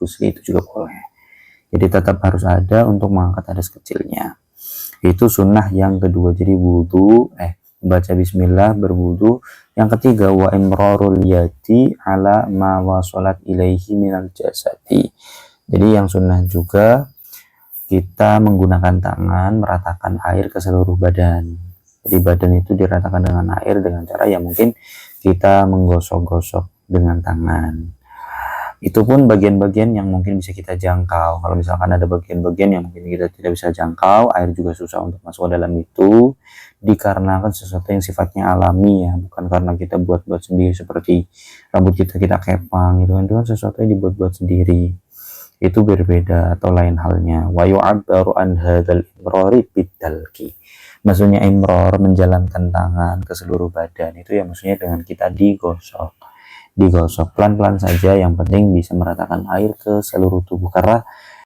ghusli itu juga boleh. Jadi tetap harus ada untuk mengangkat hadas kecilnya. Itu sunnah yang kedua. Jadi wudhu, membaca bismillah, berwudhu. Yang ketiga, wa imrarul yadi ala ma wasalat ilaihi minal jasadi. Jadi yang sunnah juga kita menggunakan tangan meratakan air ke seluruh badan. Jadi badan itu diratakan dengan air dengan cara ya mungkin kita menggosok-gosok dengan tangan. Itu pun bagian-bagian yang mungkin bisa kita jangkau. Kalau misalkan ada bagian-bagian yang mungkin kita tidak bisa jangkau, air juga susah untuk masuk ke dalam itu, dikarenakan sesuatu yang sifatnya alami ya, bukan karena kita buat-buat sendiri seperti rambut kita kepang gitu kan, itu kan sesuatu yang dibuat-buat sendiri. Itu berbeda atau lain halnya. Wa yu'abbaru an hadzal imrari bidalki. Maksudnya imror menjalankan tangan ke seluruh badan itu ya maksudnya dengan kita digosok pelan-pelan saja, yang penting bisa meratakan air ke seluruh tubuh, karena